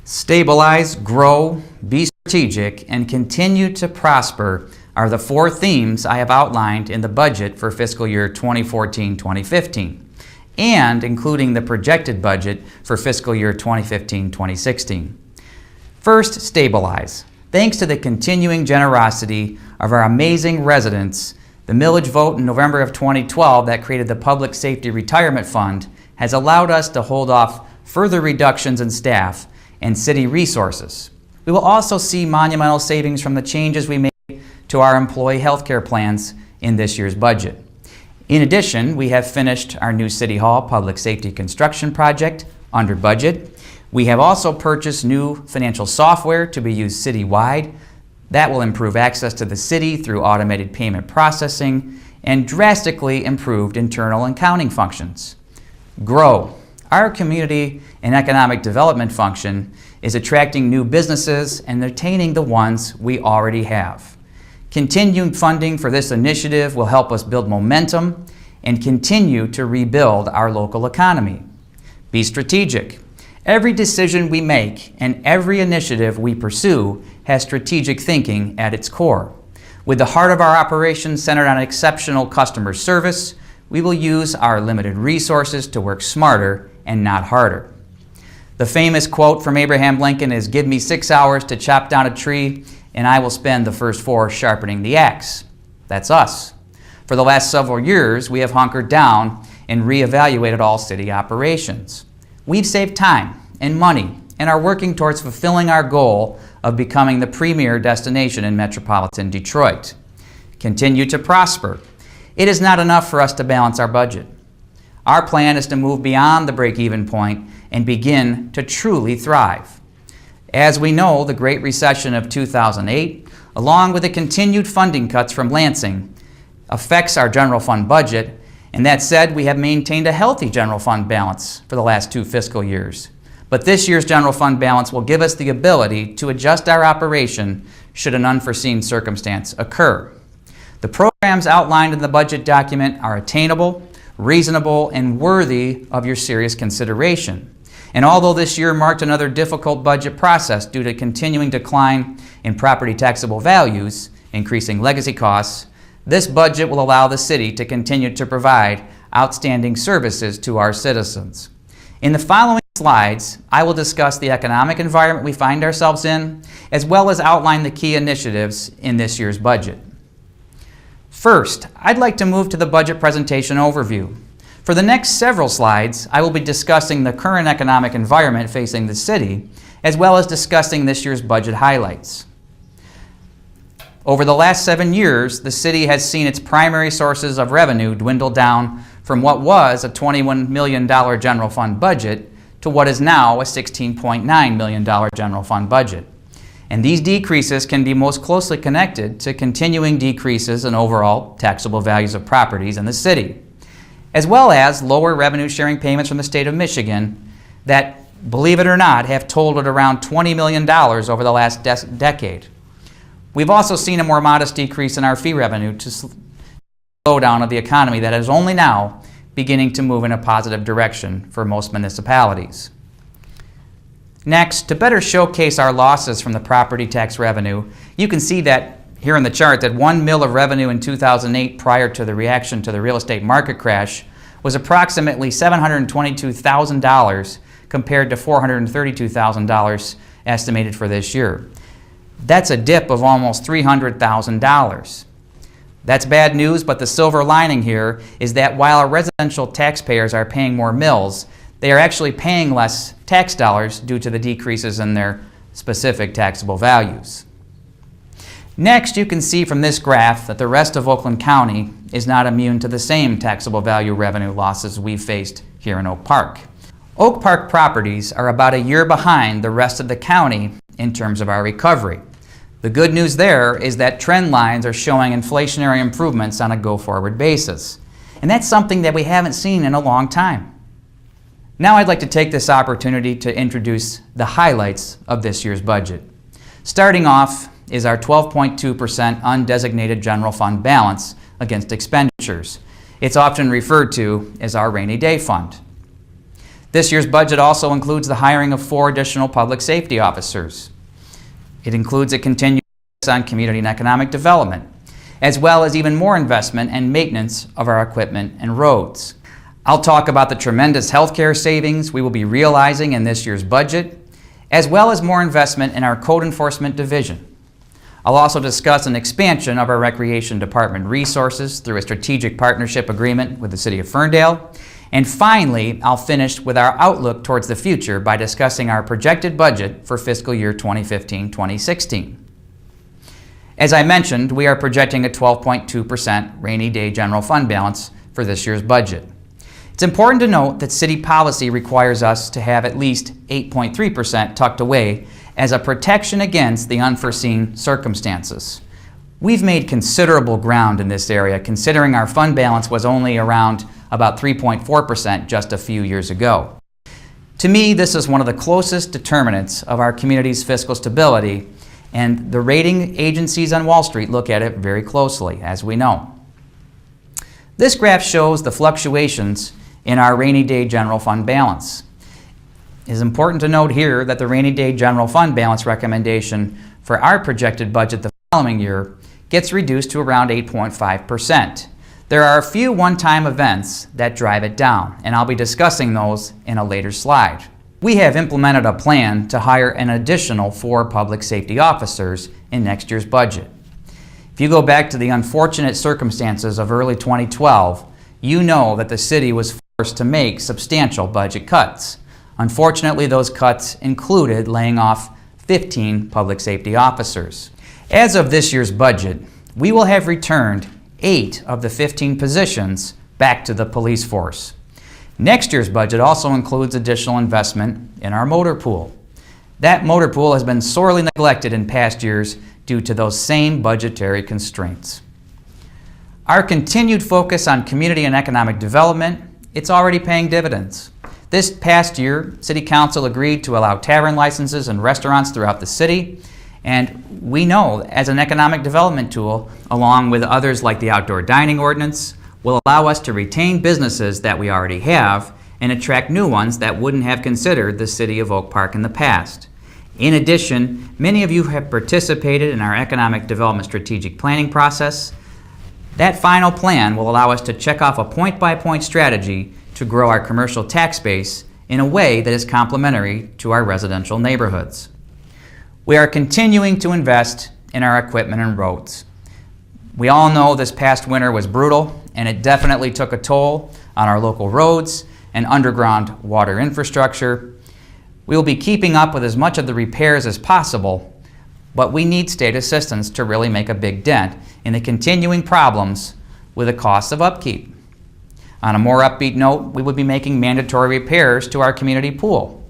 Stabilize, grow, be strategic, and continue to prosper are the four themes I have outlined in the budget for fiscal year 2014-2015, and including the projected budget for fiscal year 2015-2016. First, stabilize. Thanks to the continuing generosity of our amazing residents, the millage vote in November of 2012 that created the Public Safety Retirement Fund has allowed us to hold off further reductions in staff and city resources. We will also see monumental savings from the changes we made to our employee health care plans in this year's budget. In addition, we have finished our new City Hall public safety construction project under budget. We have also purchased new financial software to be used citywide. That will improve access to the city through automated payment processing and drastically improved internal accounting functions. Grow. Our community and economic development function is attracting new businesses and retaining the ones we already have. Continued funding for this initiative will help us build momentum and continue to rebuild our local economy. Be strategic. Every decision we make and every initiative we pursue has strategic thinking at its core. With the heart of our operations centered on exceptional customer service, we will use our limited resources to work smarter and not harder. The famous quote from Abraham Lincoln is, "Give me 6 hours to chop down a tree, and I will spend the first 4 sharpening the axe." That's us. For the last several years, we have hunkered down and reevaluated all city operations. We've saved time and money and are working towards fulfilling our goal of becoming the premier destination in metropolitan Detroit. Continue to prosper. It is not enough for us to balance our budget. Our plan is to move beyond the break-even point and begin to truly thrive. As we know, the Great Recession of 2008, along with the continued funding cuts from Lansing, affects our general fund budget, and that said, we have maintained a healthy general fund balance for the last 2 fiscal years. But this year's general fund balance will give us the ability to adjust our operation should an unforeseen circumstance occur. The programs outlined in the budget document are attainable, reasonable, and worthy of your serious consideration. And although this year marked another difficult budget process due to continuing decline in property taxable values, increasing legacy costs, this budget will allow the city to continue to provide outstanding services to our citizens. In the following slides, I will discuss the economic environment we find ourselves in, as well as outline the key initiatives in this year's budget. First, I'd like to move to the budget presentation overview. For the next several slides, I will be discussing the current economic environment facing the city, as well as discussing this year's budget highlights. Over the last 7 years, the city has seen its primary sources of revenue dwindle down from what was a $21 million general fund budget to what is now a $16.9 million general fund budget. And these decreases can be most closely connected to continuing decreases in overall taxable values of properties in the city, as well as lower revenue sharing payments from the state of Michigan that, believe it or not, have totaled around $20 million over the last decade. We've also seen a more modest decrease in our fee revenue to slowdown of the economy that is only now beginning to move in a positive direction for most municipalities. Next, to better showcase our losses from the property tax revenue, you can see that here in the chart that 1 mil of revenue in 2008 prior to the reaction to the real estate market crash was approximately $722,000 compared to $432,000 estimated for this year. That's a dip of almost $300,000. That's bad news, but the silver lining here is that while our residential taxpayers are paying more mills, they are actually paying less tax dollars due to the decreases in their specific taxable values. Next, you can see from this graph that the rest of Oakland County is not immune to the same taxable value revenue losses we faced here in Oak Park. Oak Park properties are about a year behind the rest of the county in terms of our recovery. The good news there is that trend lines are showing inflationary improvements on a go-forward basis. And that's something that we haven't seen in a long time. Now I'd like to take this opportunity to introduce the highlights of this year's budget. Starting off is our 12.2% undesignated general fund balance against expenditures. It's often referred to as our rainy day fund. This year's budget also includes the hiring of 4 additional public safety officers. It includes a continued focus on community and economic development, as well as even more investment and maintenance of our equipment and roads. I'll talk about the tremendous healthcare savings we will be realizing in this year's budget, as well as more investment in our code enforcement division. I'll also discuss an expansion of our Recreation Department resources through a strategic partnership agreement with the City of Ferndale. And finally, I'll finish with our outlook towards the future by discussing our projected budget for fiscal year 2015-2016. As I mentioned, we are projecting a 12.2% rainy day general fund balance for this year's budget. It's important to note that city policy requires us to have at least 8.3% tucked away as a protection against the unforeseen circumstances. We've made considerable ground in this area, considering our fund balance was only around about 3.4% just a few years ago. To me, this is one of the closest determinants of our community's fiscal stability, and the rating agencies on Wall Street look at it very closely, as we know. This graph shows the fluctuations in our rainy day general fund balance. It is important to note here that the rainy day general fund balance recommendation for our projected budget the following year gets reduced to around 8.5%. There are a few one-time events that drive it down, and I'll be discussing those in a later slide. We have implemented a plan to hire an additional 4 public safety officers in next year's budget. If you go back to the unfortunate circumstances of early 2012, you know that the city was forced to make substantial budget cuts. Unfortunately, those cuts included laying off 15 public safety officers. As of this year's budget, we will have returned 8 of the 15 positions back to the police force. Next year's budget also includes additional investment in our motor pool. That motor pool has been sorely neglected in past years due to those same budgetary constraints. Our continued focus on community and economic development, it's already paying dividends. This past year, City Council agreed to allow tavern licenses and restaurants throughout the city, and we know as an economic development tool, along with others like the outdoor dining ordinance, will allow us to retain businesses that we already have and attract new ones that wouldn't have considered the City of Oak Park in the past. In addition, many of you have participated in our economic development strategic planning process. That final plan will allow us to check off a point-by-point strategy to grow our commercial tax base in a way that is complementary to our residential neighborhoods. We are continuing to invest in our equipment and roads. We all know this past winter was brutal, and it definitely took a toll on our local roads and underground water infrastructure. We will be keeping up with as much of the repairs as possible, but we need state assistance to really make a big dent in the continuing problems with the cost of upkeep. On a more upbeat note, we will be making mandatory repairs to our community pool.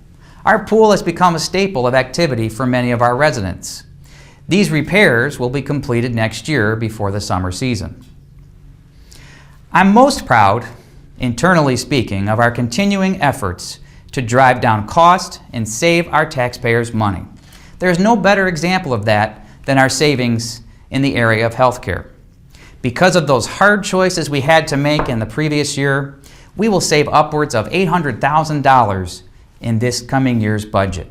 Our pool has become a staple of activity for many of our residents. These repairs will be completed next year before the summer season. I'm most proud, internally speaking, of our continuing efforts to drive down cost and save our taxpayers money. There is no better example of that than our savings in the area of healthcare. Because of those hard choices we had to make in the previous year, we will save upwards of $800,000 in this coming year's budget.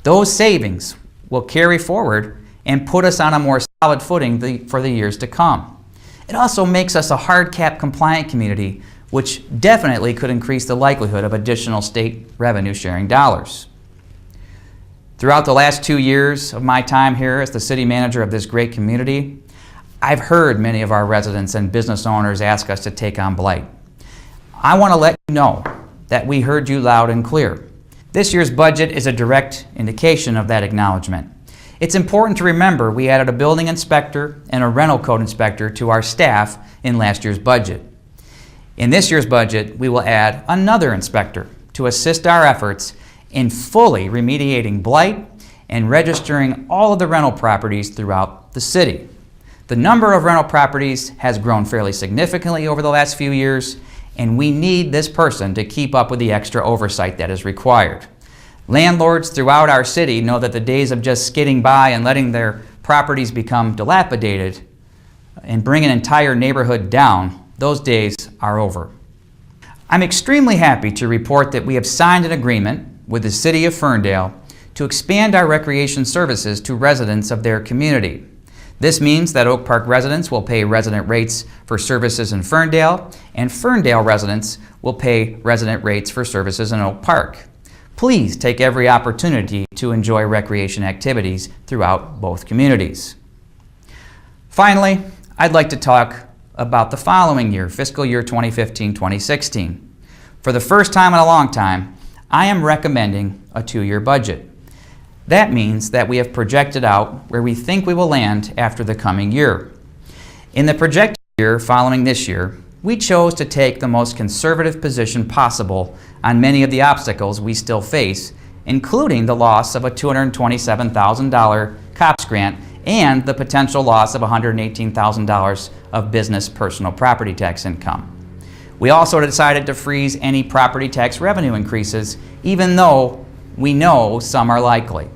Those savings will carry forward and put us on a more solid footing for the years to come. It also makes us a hard cap compliant community, which definitely could increase the likelihood of additional state revenue sharing dollars. Throughout the last 2 years of my time here as the city manager of this great community, I've heard many of our residents and business owners ask us to take on blight. I want to let you know that we heard you loud and clear. This year's budget is a direct indication of that acknowledgement. It's important to remember we added a building inspector and a rental code inspector to our staff in last year's budget. In this year's budget, we will add another inspector to assist our efforts in fully remediating blight and registering all of the rental properties throughout the city. The number of rental properties has grown fairly significantly over the last few years, and we need this person to keep up with the extra oversight that is required. Landlords throughout our city know that the days of just skidding by and letting their properties become dilapidated and bring an entire neighborhood down, those days are over. I'm extremely happy to report that we have signed an agreement with the City of Ferndale to expand our recreation services to residents of their community. This means that Oak Park residents will pay resident rates for services in Ferndale, and Ferndale residents will pay resident rates for services in Oak Park. Please take every opportunity to enjoy recreation activities throughout both communities. Finally, I'd like to talk about the following year, fiscal year 2015-2016. For the first time in a long time, I am recommending a 2-year budget. That means that we have projected out where we think we will land after the coming year. In the projected year following this year, we chose to take the most conservative position possible on many of the obstacles we still face, including the loss of a $227,000 COPS grant and the potential loss of $118,000 of business personal property tax income. We also decided to freeze any property tax revenue increases, even though we know some are likely.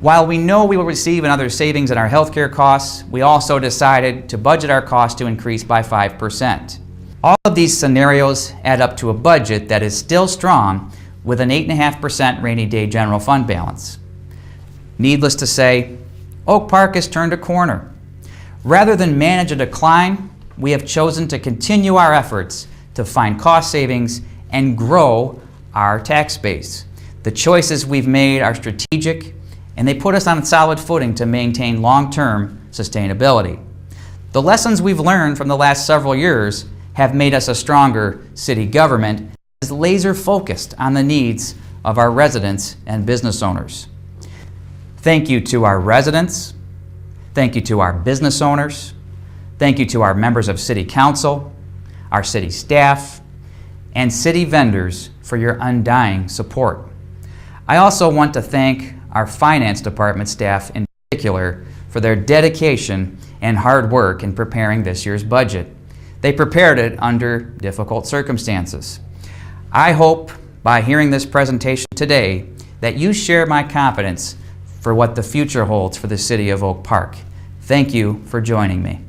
While we know we will receive another savings in our healthcare costs, we also decided to budget our costs to increase by 5%. All of these scenarios add up to a budget that is still strong with an 8.5% rainy day general fund balance. Needless to say, Oak Park has turned a corner. Rather than manage a decline, we have chosen to continue our efforts to find cost savings and grow our tax base. The choices we've made are strategic, and they put us on a solid footing to maintain long-term sustainability. The lessons we've learned from the last several years have made us a stronger city government that is laser-focused on the needs of our residents and business owners. Thank you to our residents. Thank you to our business owners. Thank you to our members of City Council, our city staff, and city vendors for your undying support. I also want to thank our Finance Department staff in particular for their dedication and hard work in preparing this year's budget. They prepared it under difficult circumstances. I hope by hearing this presentation today that you share my confidence for what the future holds for the City of Oak Park. Thank you for joining me.